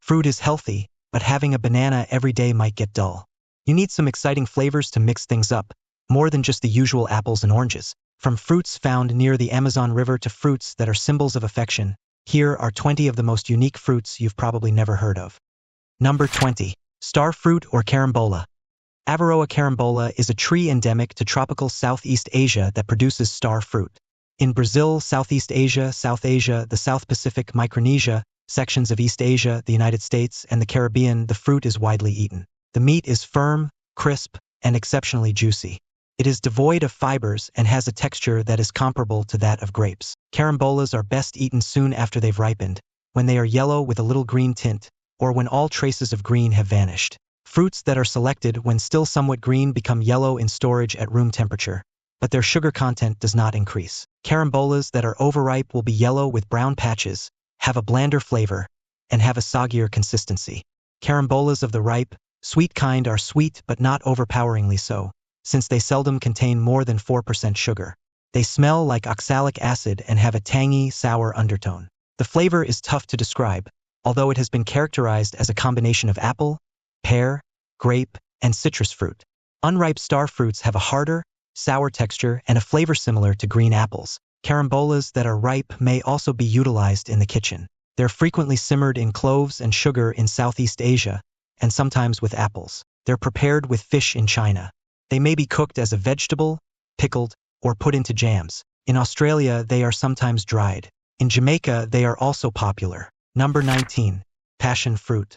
Fruit is healthy, but having a banana every day might get dull. You need some exciting flavors to mix things up, more than just the usual apples and oranges. From fruits found near the Amazon River to fruits that are symbols of affection, here are 20 of the most unique fruits you've probably never heard of. Number 20. Star fruit or carambola. Varroa carambola is a tree endemic to tropical Southeast Asia that produces star fruit. In Brazil, Southeast Asia, South Asia, the South Pacific, Micronesia, sections of East Asia, the United States, and the Caribbean, the fruit is widely eaten. The meat is firm, crisp, and exceptionally juicy. It is devoid of fibers and has a texture that is comparable to that of grapes. Carambolas are best eaten soon after they've ripened, when they are yellow with a little green tint, or when all traces of green have vanished. Fruits that are selected when still somewhat green become yellow in storage at room temperature, but their sugar content does not increase. Carambolas that are overripe will be yellow with brown patches, have a blander flavor, and have a soggier consistency. Carambolas of the ripe, sweet kind are sweet but not overpoweringly so, since they seldom contain more than 4% sugar. They smell like oxalic acid and have a tangy, sour undertone. The flavor is tough to describe, although it has been characterized as a combination of apple, pear, grape, and citrus fruit. Unripe star fruits have a harder, sour texture and a flavor similar to green apples. Carambolas that are ripe may also be utilized in the kitchen. They're frequently simmered in cloves and sugar in Southeast Asia, and sometimes with apples. They're prepared with fish in China. They may be cooked as a vegetable, pickled, or put into jams. In Australia, they are sometimes dried. In Jamaica, they are also popular. Number 19. Passion fruit.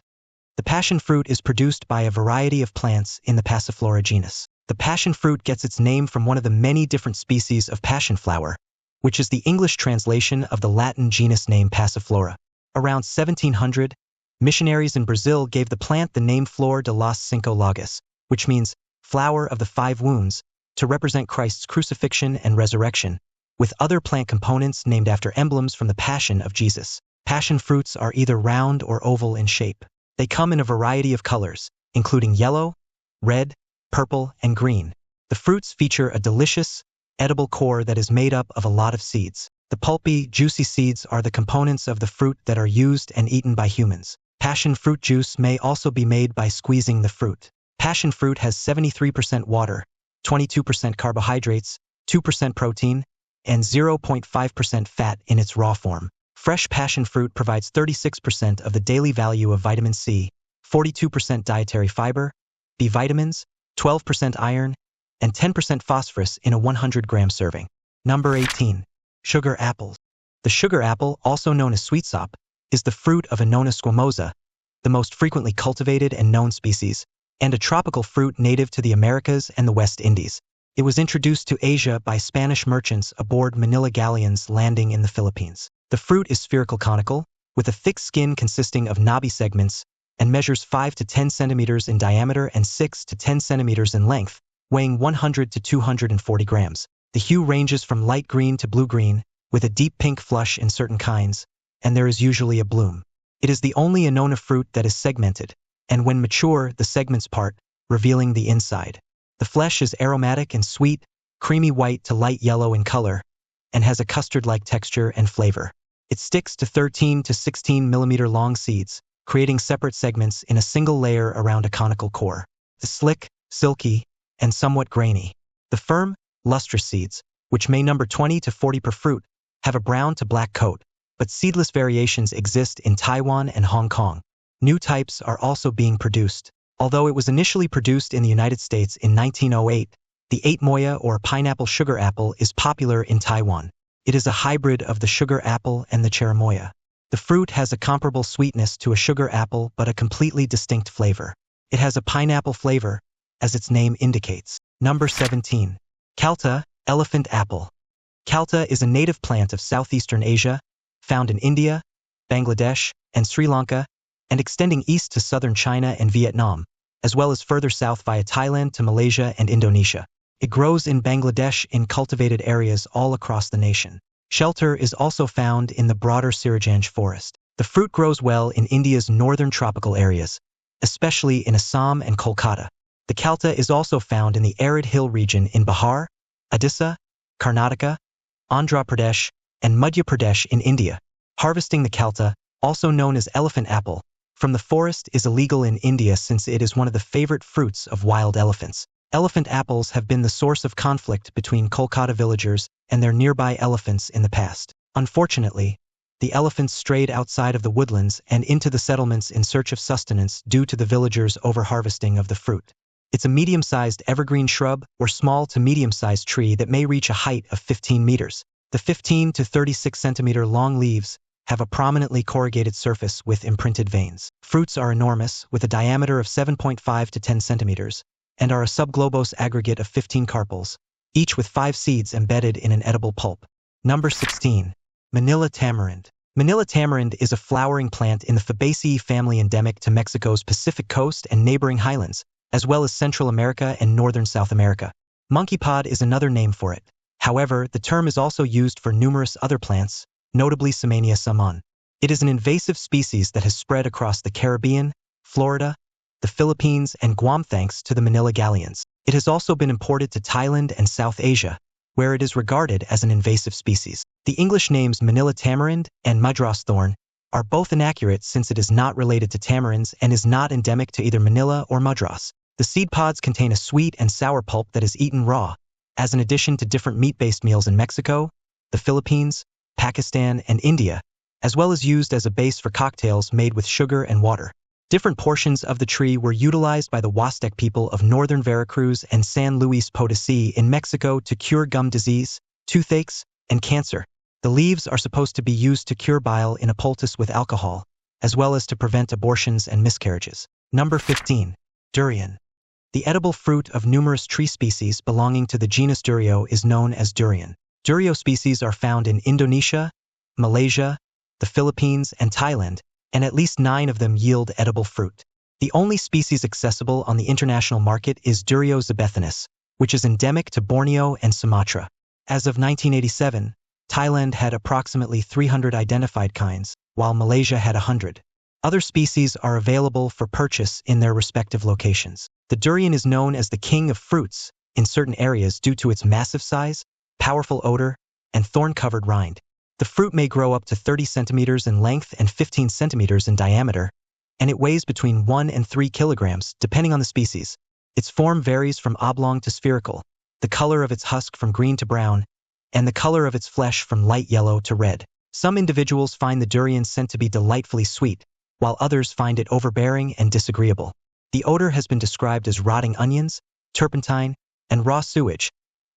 The passion fruit is produced by a variety of plants in the Passiflora genus. The passion fruit gets its name from one of the many different species of passion flower, which is the English translation of the Latin genus name Passiflora. Around 1700, missionaries in Brazil gave the plant the name Flor de los Cinco Llagas, which means flower of the 5 wounds, to represent Christ's crucifixion and resurrection, with other plant components named after emblems from the Passion of Jesus. Passion fruits are either round or oval in shape. They come in a variety of colors, including yellow, red, purple, and green. The fruits feature a delicious, edible core that is made up of a lot of seeds. The pulpy, juicy seeds are the components of the fruit that are used and eaten by humans. Passion fruit juice may also be made by squeezing the fruit. Passion fruit has 73% water, 22% carbohydrates, 2% protein, and 0.5% fat in its raw form. Fresh passion fruit provides 36% of the daily value of vitamin C, 42% dietary fiber, B vitamins, 12% iron, and 10% phosphorus in a 100-gram serving. Number 18. Sugar apples. The sugar apple, also known as sweetsop, is the fruit of Annona squamosa, the most frequently cultivated and known species, and a tropical fruit native to the Americas and the West Indies. It was introduced to Asia by Spanish merchants aboard Manila galleons landing in the Philippines. The fruit is spherical conical, with a thick skin consisting of knobby segments, and measures 5 to 10 centimeters in diameter and 6 to 10 centimeters in length, weighing 100 to 240 grams. The hue ranges from light green to blue-green, with a deep pink flush in certain kinds, and there is usually a bloom. It is the only Annona fruit that is segmented, and when mature, the segments part, revealing the inside. The flesh is aromatic and sweet, creamy white to light yellow in color, and has a custard-like texture and flavor. It sticks to 13 to 16 millimeter long seeds, creating separate segments in a single layer around a conical core. The slick, silky, and somewhat grainy. The firm, lustrous seeds, which may number 20 to 40 per fruit, have a brown to black coat, but seedless variations exist in Taiwan and Hong Kong. New types are also being produced. Although it was initially produced in the United States in 1908, the 8 moya or pineapple sugar apple is popular in Taiwan. It is a hybrid of the sugar apple and the cherimoya. The fruit has a comparable sweetness to a sugar apple but a completely distinct flavor. It has a pineapple flavor, as its name indicates. Number 17. Kalta, elephant apple. Kalta is a native plant of southeastern Asia, found in India, Bangladesh, and Sri Lanka, and extending east to southern China and Vietnam, as well as further south via Thailand to Malaysia and Indonesia. It grows in Bangladesh in cultivated areas all across the nation. Shelter is also found in the broader Sirijanj forest. The fruit grows well in India's northern tropical areas, especially in Assam and Kolkata. The Kalta is also found in the arid hill region in Bihar, Odisha, Karnataka, Andhra Pradesh, and Madhya Pradesh in India. Harvesting the Kalta, also known as elephant apple, from the forest is illegal in India since it is one of the favorite fruits of wild elephants. Elephant apples have been the source of conflict between Kolkata villagers and their nearby elephants in the past. Unfortunately, the elephants strayed outside of the woodlands and into the settlements in search of sustenance due to the villagers' overharvesting of the fruit. It's a medium-sized evergreen shrub or small to medium-sized tree that may reach a height of 15 meters. The 15 to 36 centimeter long leaves have a prominently corrugated surface with imprinted veins. Fruits are enormous, with a diameter of 7.5 to 10 centimeters, and are a subglobose aggregate of 15 carpels, each with 5 seeds embedded in an edible pulp. Number 16. Manila Tamarind. Manila tamarind is a flowering plant in the Fabaceae family endemic to Mexico's Pacific coast and neighboring highlands, as well as Central America and northern South America. Monkeypod is another name for it. However, the term is also used for numerous other plants, notably Samania summon. It is an invasive species that has spread across the Caribbean, Florida, the Philippines, and Guam thanks to the Manila galleons. It has also been imported to Thailand and South Asia, where it is regarded as an invasive species. The English names Manila tamarind and Madras thorn are both inaccurate since it is not related to tamarinds and is not endemic to either Manila or Madras. The seed pods contain a sweet and sour pulp that is eaten raw, as an addition to different meat-based meals in Mexico, the Philippines, Pakistan, and India, as well as used as a base for cocktails made with sugar and water. Different portions of the tree were utilized by the Huastec people of northern Veracruz and San Luis Potosí in Mexico to cure gum disease, toothaches, and cancer. The leaves are supposed to be used to cure bile in a poultice with alcohol, as well as to prevent abortions and miscarriages. Number 15. Durian. The edible fruit of numerous tree species belonging to the genus Durio is known as durian. Durio species are found in Indonesia, Malaysia, the Philippines, and Thailand, and at least 9 of them yield edible fruit. The only species accessible on the international market is Durio zibethinus, which is endemic to Borneo and Sumatra. As of 1987, Thailand had approximately 300 identified kinds, while Malaysia had 100. Other species are available for purchase in their respective locations. The durian is known as the king of fruits in certain areas due to its massive size, powerful odor, and thorn-covered rind. The fruit may grow up to 30 centimeters in length and 15 centimeters in diameter, and it weighs between 1 and 3 kilograms, depending on the species. Its form varies from oblong to spherical, the color of its husk from green to brown, and the color of its flesh from light yellow to red. Some individuals find the durian scent to be delightfully sweet, while others find it overbearing and disagreeable. The odor has been described as rotting onions, turpentine, and raw sewage,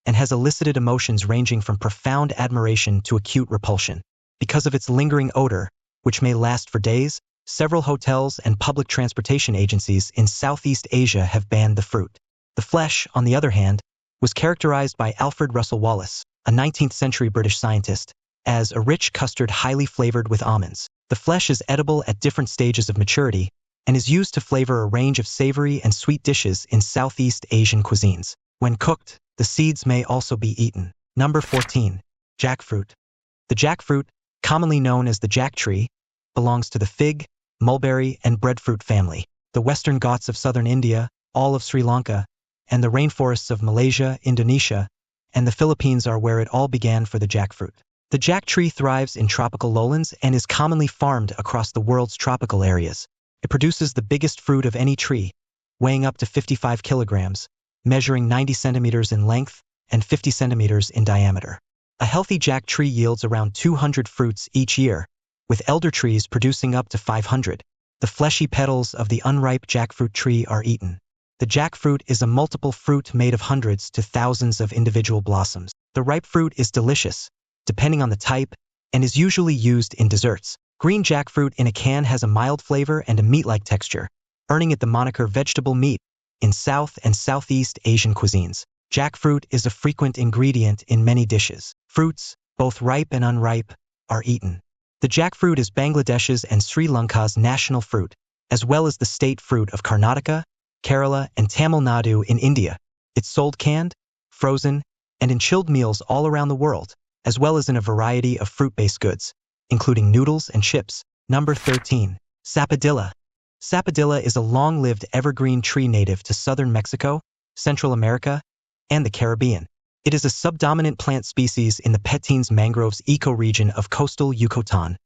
and has elicited emotions ranging from profound admiration to acute repulsion. Because of its lingering odor, which may last for days, several hotels and public transportation agencies in Southeast Asia have banned the fruit. The flesh, on the other hand, was characterized by Alfred Russel Wallace, a 19th-century British scientist, as a rich custard highly flavored with almonds. The flesh is edible at different stages of maturity and is used to flavor a range of savory and sweet dishes in Southeast Asian cuisines. When cooked, the seeds may also be eaten. Number 14. Jackfruit. The jackfruit, commonly known as the jack tree, belongs to the fig, mulberry, and breadfruit family. The western Ghats of southern India, all of Sri Lanka, and the rainforests of Malaysia, Indonesia, and the Philippines are where it all began for the jackfruit. The jack tree thrives in tropical lowlands and is commonly farmed across the world's tropical areas. It produces the biggest fruit of any tree, weighing up to 55 kilograms, measuring 90 centimeters in length and 50 centimeters in diameter. A healthy jack tree yields around 200 fruits each year, with elder trees producing up to 500. The fleshy petals of the unripe jackfruit tree are eaten. The jackfruit is a multiple fruit made of hundreds to thousands of individual blossoms. The ripe fruit is delicious, depending on the type, and is usually used in desserts. Green jackfruit in a can has a mild flavor and a meat-like texture, earning it the moniker vegetable meat in South and Southeast Asian cuisines. Jackfruit is a frequent ingredient in many dishes. Fruits, both ripe and unripe, are eaten. The jackfruit is Bangladesh's and Sri Lanka's national fruit, as well as the state fruit of Karnataka, Kerala, and Tamil Nadu in India. It's sold canned, frozen, and in chilled meals all around the world, as well as in a variety of fruit-based goods, including noodles and chips. Number 13. Sapadilla. Sapadilla is a long-lived evergreen tree native to southern Mexico, Central America, and the Caribbean. It is a subdominant plant species in the Pacin mangroves ecoregion of coastal Yucatan,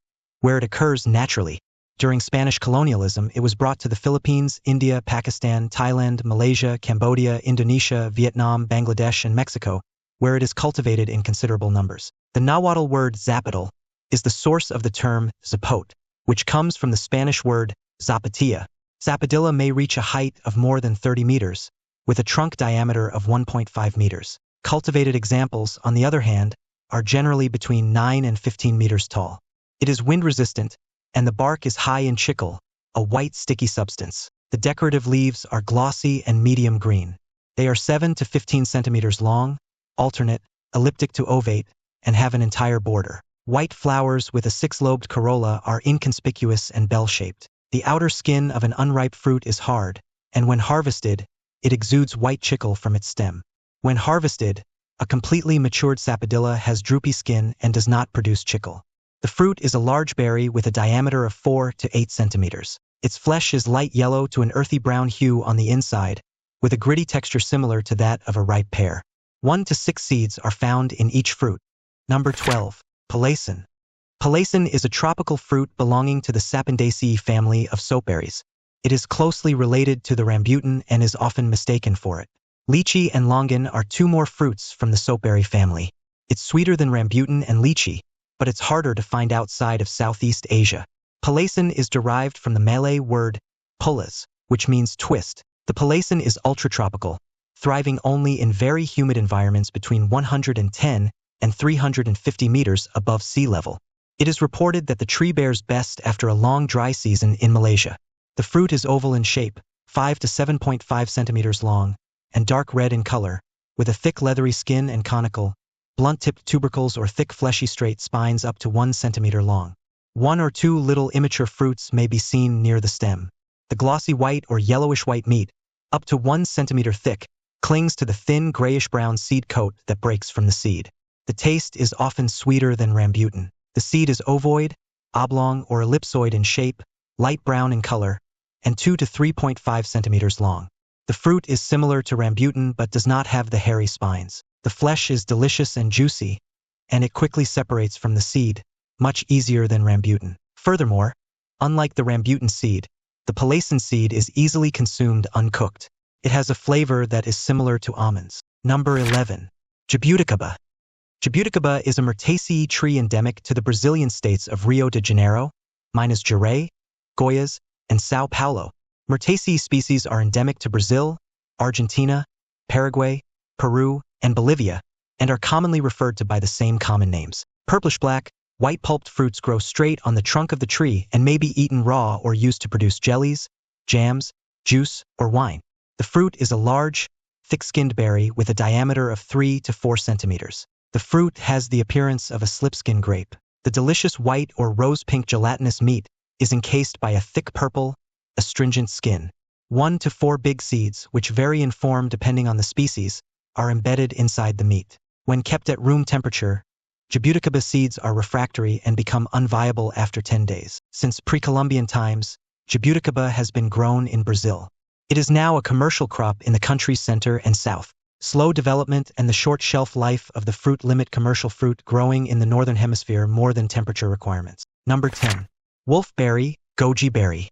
where it occurs naturally. During Spanish colonialism, it was brought to the Philippines, India, Pakistan, Thailand, Malaysia, Cambodia, Indonesia, Vietnam, Bangladesh, and Mexico, where it is cultivated in considerable numbers. The Nahuatl word zapotle is the source of the term zapote, which comes from the Spanish word Zapatilla. Sapadilla may reach a height of more than 30 meters, with a trunk diameter of 1.5 meters. Cultivated examples, on the other hand, are generally between 9 and 15 meters tall. It is wind-resistant, and the bark is high in chicle, a white sticky substance. The decorative leaves are glossy and medium green. They are 7 to 15 centimeters long, alternate, elliptic to ovate, and have an entire border. White flowers with a 6-lobed corolla are inconspicuous and bell-shaped. The outer skin of an unripe fruit is hard, and when harvested, it exudes white chicle from its stem. When harvested, a completely matured sapadilla has droopy skin and does not produce chicle. The fruit is a large berry with a diameter of 4 to 8 centimeters. Its flesh is light yellow to an earthy brown hue on the inside, with a gritty texture similar to that of a ripe pear. 1 to 6 seeds are found in each fruit. Number 12. Pacin. Pacin is a tropical fruit belonging to the Sapandaceae family of soapberries. It is closely related to the rambutan and is often mistaken for it. Lychee and longan are 2 more fruits from the soapberry family. It's sweeter than rambutan and lychee, but it's harder to find outside of Southeast Asia. Pacin is derived from the Malay word pulas, which means twist. The pacin is ultratropical, thriving only in very humid environments between 110 and 350 meters above sea level. It is reported that the tree bears best after a long dry season in Malaysia. The fruit is oval in shape, 5 to 7.5 centimeters long, and dark red in color, with a thick leathery skin and conical, blunt-tipped tubercles or thick fleshy straight spines up to 1 centimeter long. 1 or 2 little immature fruits may be seen near the stem. The glossy white or yellowish-white meat, up to 1 centimeter thick, clings to the thin grayish-brown seed coat that breaks from the seed. The taste is often sweeter than rambutan. The seed is ovoid, oblong or ellipsoid in shape, light brown in color, and 2 to 3.5 centimeters long. The fruit is similar to rambutan but does not have the hairy spines. The flesh is delicious and juicy, and it quickly separates from the seed, much easier than rambutan. Furthermore, unlike the rambutan seed, the pacin seed is easily consumed uncooked. It has a flavor that is similar to almonds. Number 11. Jabuticaba. Jabuticaba is a Myrtaceae tree endemic to the Brazilian states of Rio de Janeiro, Minas Gerais, Goiás, and São Paulo. Myrtaceae species are endemic to Brazil, Argentina, Paraguay, Peru, and Bolivia, and are commonly referred to by the same common names. Purplish-black, white pulped fruits grow straight on the trunk of the tree and may be eaten raw or used to produce jellies, jams, juice, or wine. The fruit is a large, thick-skinned berry with a diameter of 3 to 4 centimeters. The fruit has the appearance of a slipskin grape. The delicious white or rose-pink gelatinous meat is encased by a thick purple, astringent skin. 1 to 4 big seeds, which vary in form depending on the species, are embedded inside the meat. When kept at room temperature, Jabuticaba seeds are refractory and become unviable after 10 days. Since pre-Columbian times, Jabuticaba has been grown in Brazil. It is now a commercial crop in the country's center and south. Slow development and the short shelf life of the fruit limit commercial fruit growing in the northern hemisphere more than temperature requirements. Number 10. Wolfberry, goji berry.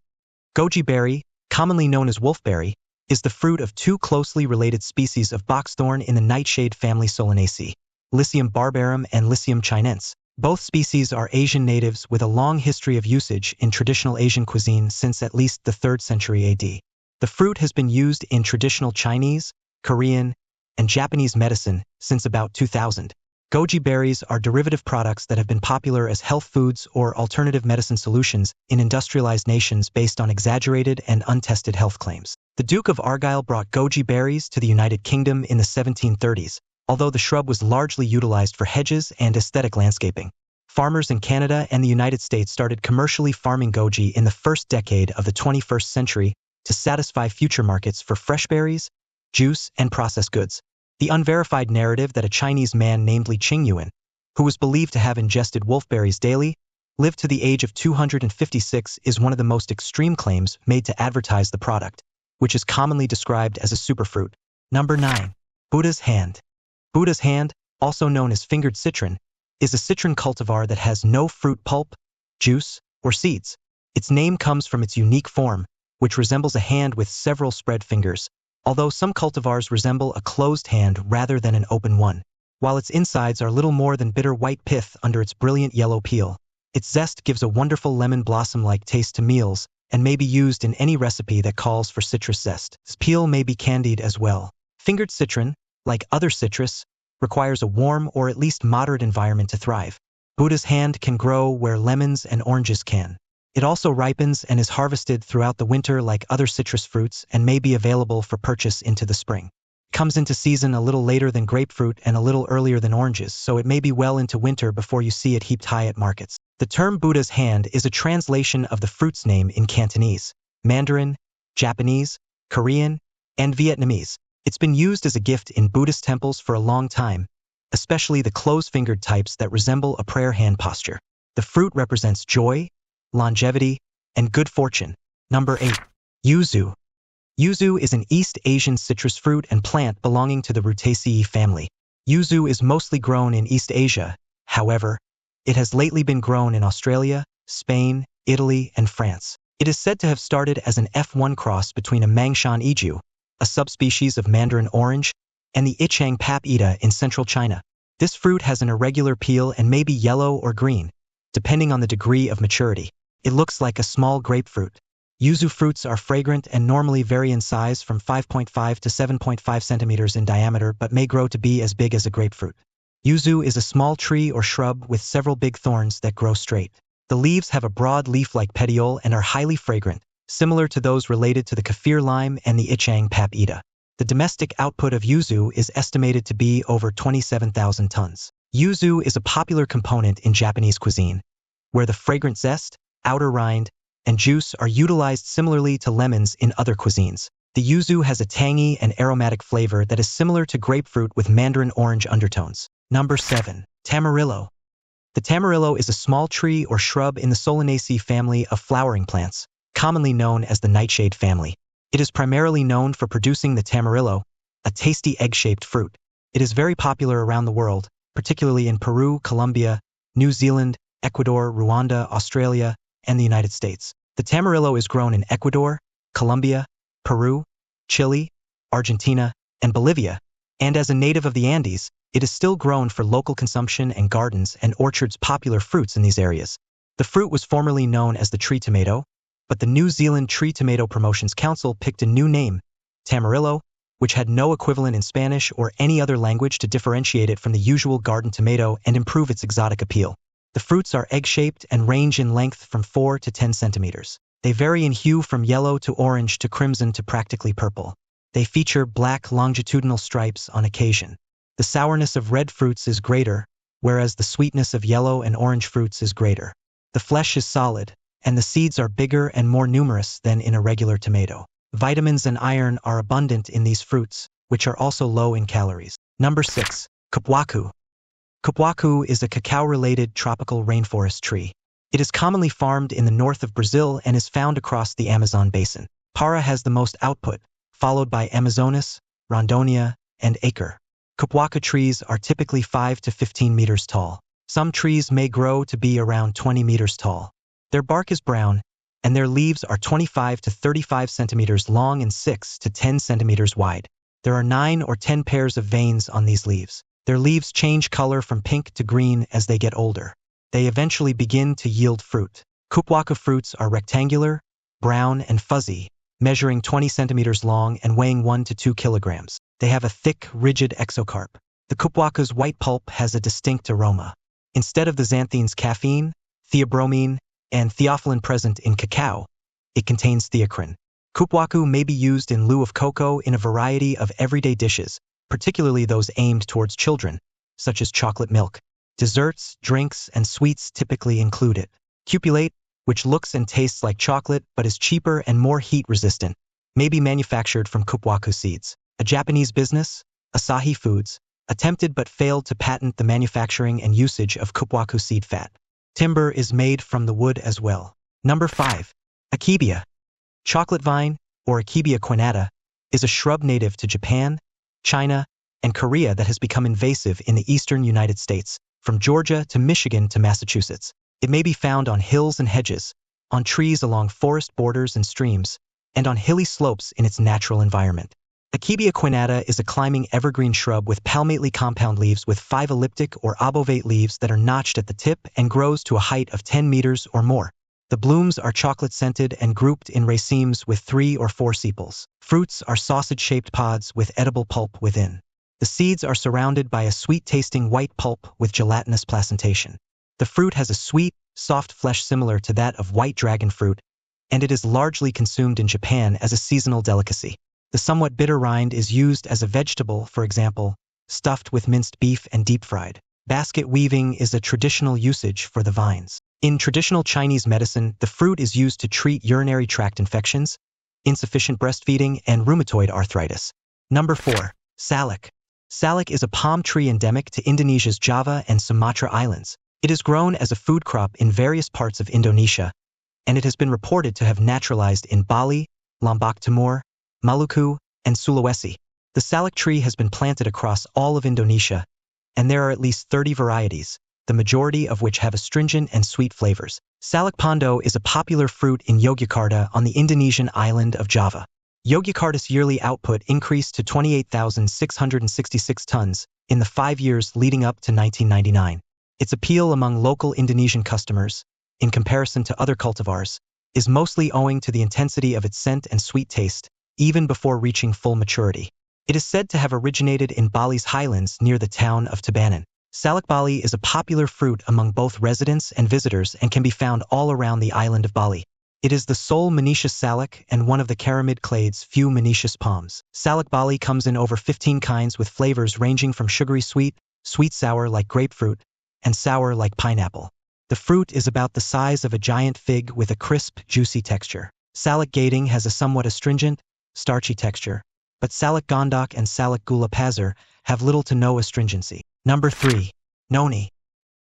Goji berry, commonly known as wolfberry, is the fruit of 2 closely related species of boxthorn in the nightshade family Solanaceae, Lycium barbarum and Lycium chinense. Both species are Asian natives with a long history of usage in traditional Asian cuisine since at least the 3rd century AD. The fruit has been used in traditional Chinese, Korean, and Japanese medicine since about 2000. Goji berries are derivative products that have been popular as health foods or alternative medicine solutions in industrialized nations based on exaggerated and untested health claims. The Duke of Argyll brought goji berries to the United Kingdom in the 1730s, although the shrub was largely utilized for hedges and aesthetic landscaping. Farmers in Canada and the United States started commercially farming goji in the first decade of the 21st century to satisfy future markets for fresh berries, juice, and processed goods. The unverified narrative that a Chinese man named Li Qingyuan, who was believed to have ingested wolfberries daily, lived to the age of 256 is one of the most extreme claims made to advertise the product, which is commonly described as a superfruit. Number 9. Buddha's hand. Buddha's hand, also known as fingered citron, is a citron cultivar that has no fruit pulp, juice, or seeds. Its name comes from its unique form, which resembles a hand with several spread fingers, although some cultivars resemble a closed hand rather than an open one, while its insides are little more than bitter white pith under its brilliant yellow peel. Its zest gives a wonderful lemon blossom-like taste to meals and may be used in any recipe that calls for citrus zest. Its peel may be candied as well. Fingered citron, like other citrus, requires a warm or at least moderate environment to thrive. Buddha's hand can grow where lemons and oranges can. It also ripens and is harvested throughout the winter like other citrus fruits and may be available for purchase into the spring. It comes into season a little later than grapefruit and a little earlier than oranges, so it may be well into winter before you see it heaped high at markets. The term Buddha's hand is a translation of the fruit's name in Cantonese, Mandarin, Japanese, Korean, and Vietnamese. It's been used as a gift in Buddhist temples for a long time, especially the close-fingered types that resemble a prayer hand posture. The fruit represents joy, longevity, and good fortune. Number 8. Yuzu. Yuzu is an East Asian citrus fruit and plant belonging to the Rutaceae family. Yuzu is mostly grown in East Asia, however, it has lately been grown in Australia, Spain, Italy, and France. It is said to have started as an F1 cross between a Mangshan Iju, a subspecies of mandarin orange, and the Ichang papita in central China. This fruit has an irregular peel and may be yellow or green, depending on the degree of maturity. It looks like a small grapefruit. Yuzu fruits are fragrant and normally vary in size from 5.5 to 7.5 centimeters in diameter but may grow to be as big as a grapefruit. Yuzu is a small tree or shrub with several big thorns that grow straight. The leaves have a broad leaf-like petiole and are highly fragrant, similar to those related to the kaffir lime and the Ichang papita. The domestic output of yuzu is estimated to be over 27,000 tons. Yuzu is a popular component in Japanese cuisine, where the fragrant zest, outer rind, and juice are utilized similarly to lemons in other cuisines. The yuzu has a tangy and aromatic flavor that is similar to grapefruit with mandarin orange undertones. Number 7. Tamarillo. The tamarillo is a small tree or shrub in the Solanaceae family of flowering plants, commonly known as the nightshade family. It is primarily known for producing the tamarillo, a tasty egg-shaped fruit. It is very popular around the world, particularly in Peru, Colombia, New Zealand, Ecuador, Rwanda, Australia, and the United States. The tamarillo is grown in Ecuador, Colombia, Peru, Chile, Argentina, and Bolivia, and as a native of the Andes, it is still grown for local consumption and gardens and orchards popular fruits in these areas. The fruit was formerly known as the tree tomato, but the New Zealand Tree Tomato Promotions Council picked a new name, Tamarillo, which had no equivalent in Spanish or any other language to differentiate it from the usual garden tomato and improve its exotic appeal. The fruits are egg-shaped and range in length from 4 to 10 centimeters. They vary in hue from yellow to orange to crimson to practically purple. They feature black longitudinal stripes on occasion. The sourness of red fruits is greater, whereas the sweetness of yellow and orange fruits is greater. The flesh is solid, and the seeds are bigger and more numerous than in a regular tomato. Vitamins and iron are abundant in these fruits, which are also low in calories. Number 6. Cupuaçu. Cupuaçu is a cacao-related tropical rainforest tree. It is commonly farmed in the north of Brazil and is found across the Amazon basin. Para has the most output, followed by Amazonas, Rondônia, and Acre. Cupuaçu trees are typically 5 to 15 meters tall. Some trees may grow to be around 20 meters tall. Their bark is brown, and their leaves are 25 to 35 centimeters long and 6 to 10 centimeters wide. There are 9 or 10 pairs of veins on these leaves. Their leaves change color from pink to green as they get older. They eventually begin to yield fruit. Cupuaçu fruits are rectangular, brown, and fuzzy, measuring 20 centimeters long and weighing 1 to 2 kilograms. They have a thick, rigid exocarp. The cupuaçu's white pulp has a distinct aroma. Instead of the xanthene's caffeine, theobromine, and theophylline present in cacao, it contains theocrine. Cupuaçu may be used in lieu of cocoa in a variety of everyday dishes, particularly those aimed towards children, such as chocolate milk. Desserts, drinks, and sweets typically include it. Cupulate, which looks and tastes like chocolate but is cheaper and more heat-resistant, may be manufactured from cupuaçu seeds. A Japanese business, Asahi Foods, attempted but failed to patent the manufacturing and usage of cupuaçu seed fat. Timber is made from the wood as well. Number 5. Akebia. Chocolate vine, or Akebia cornata, is a shrub native to Japan, China, and Korea that has become invasive in the eastern United States, from Georgia to Michigan to Massachusetts. It may be found on hills and hedges, on trees along forest borders and streams, and on hilly slopes in its natural environment. Akia quinnata is a climbing evergreen shrub with palmately compound leaves with 5 elliptic or obovate leaves that are notched at the tip and grows to a height of 10 meters or more. The blooms are chocolate-scented and grouped in racemes with 3 or 4 sepals. Fruits are sausage-shaped pods with edible pulp within. The seeds are surrounded by a sweet-tasting white pulp with gelatinous placentation. The fruit has a sweet, soft flesh similar to that of white dragon fruit, and it is largely consumed in Japan as a seasonal delicacy. The somewhat bitter rind is used as a vegetable, for example, stuffed with minced beef and deep-fried. Basket weaving is a traditional usage for the vines. In traditional Chinese medicine, the fruit is used to treat urinary tract infections, insufficient breastfeeding, and rheumatoid arthritis. Number 4. Salic. Salic is a palm tree endemic to Indonesia's Java and Sumatra islands. It is grown as a food crop in various parts of Indonesia, and it has been reported to have naturalized in Bali, Lombok Timur, Maluku, and Sulawesi. The salic tree has been planted across all of Indonesia, and there are at least 30 varieties, the majority of which have astringent and sweet flavors. Salic pondo is a popular fruit in Yogyakarta on the Indonesian island of Java. Yogyakarta's yearly output increased to 28,666 tons in the 5 years leading up to 1999. Its appeal among local Indonesian customers, in comparison to other cultivars, is mostly owing to the intensity of its scent and sweet taste, even before reaching full maturity. It is said to have originated in Bali's highlands near the town of Tabanan. Salic Bali is a popular fruit among both residents and visitors and can be found all around the island of Bali. It is the sole monoecious salic and one of the caramid clade's few monoecious palms. Salic Bali comes in over 15 kinds with flavors ranging from sugary sweet, sweet-sour like grapefruit, and sour like pineapple. The fruit is about the size of a giant fig with a crisp, juicy texture. Salic gading has a somewhat astringent, starchy texture, but Salic gondok and Salic gula pasir have little to no astringency. Number 3. Noni.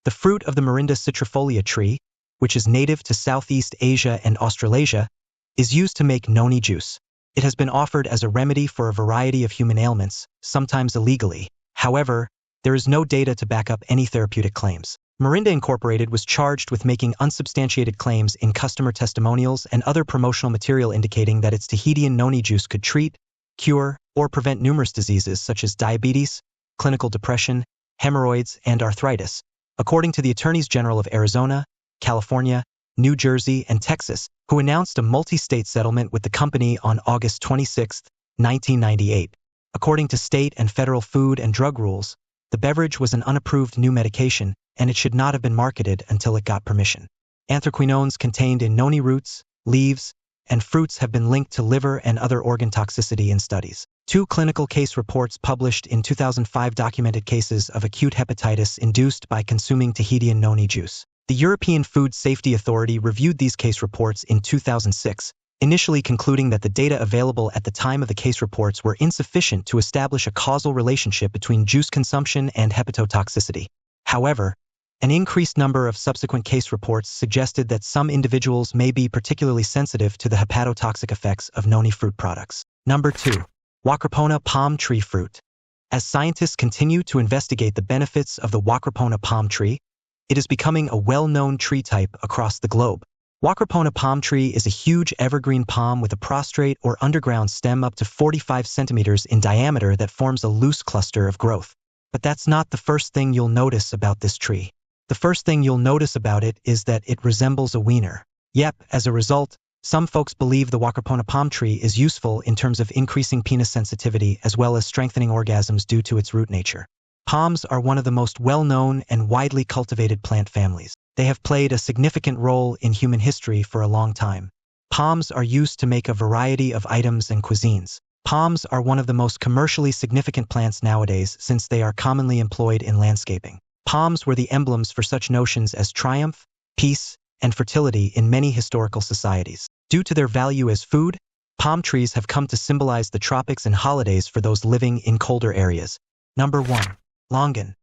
The fruit of the Marinda citrifolia tree, which is native to Southeast Asia and Australasia, is used to make noni juice. It has been offered as a remedy for a variety of human ailments, sometimes illegally. However, there is no data to back up any therapeutic claims. Marinda Incorporated was charged with making unsubstantiated claims in customer testimonials and other promotional material indicating that its Tahitian noni juice could treat, cure, or prevent numerous diseases such as diabetes, clinical depression, hemorrhoids, and arthritis, according to the Attorneys General of Arizona, California, New Jersey, and Texas, who announced a multi-state settlement with the company on August 26, 1998. According to state and federal food and drug rules, the beverage was an unapproved new medication, and it should not have been marketed until it got permission. Anthraquinones contained in noni roots, leaves, and fruits have been linked to liver and other organ toxicity in studies. 2 clinical case reports published in 2005 documented cases of acute hepatitis induced by consuming Tahitian noni juice. The European Food Safety Authority reviewed these case reports in 2006, initially concluding that the data available at the time of the case reports were insufficient to establish a causal relationship between juice consumption and hepatotoxicity. However, an increased number of subsequent case reports suggested that some individuals may be particularly sensitive to the hepatotoxic effects of noni fruit products. Number 2. Wakrapona palm tree fruit. As scientists continue to investigate the benefits of the Wakrapona palm tree, it is becoming a well-known tree type across the globe. Wakrapona palm tree is a huge evergreen palm with a prostrate or underground stem up to 45 centimeters in diameter that forms a loose cluster of growth. But that's not the first thing you'll notice about this tree. The first thing you'll notice about it is that it resembles a wiener. Yep, as a result, some folks believe the Wakrapona palm tree is useful in terms of increasing penis sensitivity as well as strengthening orgasms due to its root nature. Palms are one of the most well-known and widely cultivated plant families. They have played a significant role in human history for a long time. Palms are used to make a variety of items and cuisines. Palms are one of the most commercially significant plants nowadays since they are commonly employed in landscaping. Palms were the emblems for such notions as triumph, peace, and fertility in many historical societies. Due to their value as food, palm trees have come to symbolize the tropics and holidays for those living in colder areas. Number 1. Longan.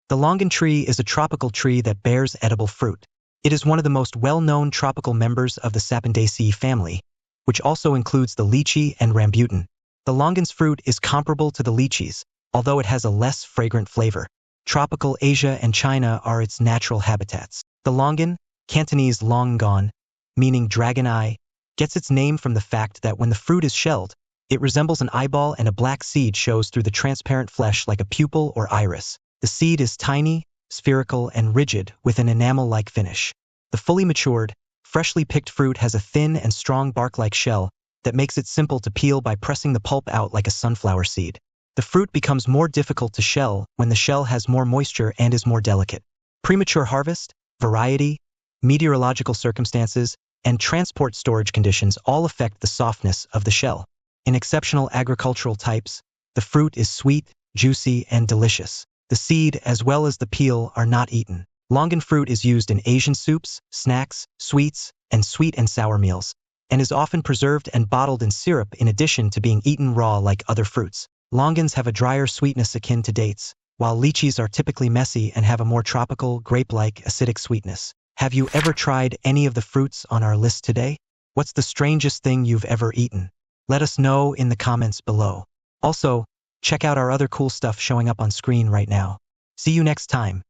The longan tree is a tropical tree that bears edible fruit. It is one of the most well-known tropical members of the Sapadilla family, which also includes the lychee and rambutan. The longan's fruit is comparable to the lychees, although it has a less fragrant flavor. Tropical Asia and China are its natural habitats. The longan, Cantonese longan, meaning dragon eye, gets its name from the fact that when the fruit is shelled, it resembles an eyeball and a black seed shows through the transparent flesh like a pupil or iris. The seed is tiny, spherical, and rigid with an enamel-like finish. The fully matured, freshly picked fruit has a thin and strong bark-like shell that makes it simple to peel by pressing the pulp out like a sunflower seed. The fruit becomes more difficult to shell when the shell has more moisture and is more delicate. Premature harvest, variety, meteorological circumstances, and transport storage conditions all affect the softness of the shell. In exceptional agricultural types, the fruit is sweet, juicy, and delicious. The seed, as well as the peel, are not eaten. Longan fruit is used in Asian soups, snacks, sweets, and sweet and sour meals, and is often preserved and bottled in syrup in addition to being eaten raw like other fruits. Longans have a drier sweetness akin to dates, while lychees are typically messy and have a more tropical, grape-like, acidic sweetness. Have you ever tried any of the fruits on our list today? What's the strangest thing you've ever eaten? Let us know in the comments below. Also, check out our other cool stuff showing up on screen right now. See you next time.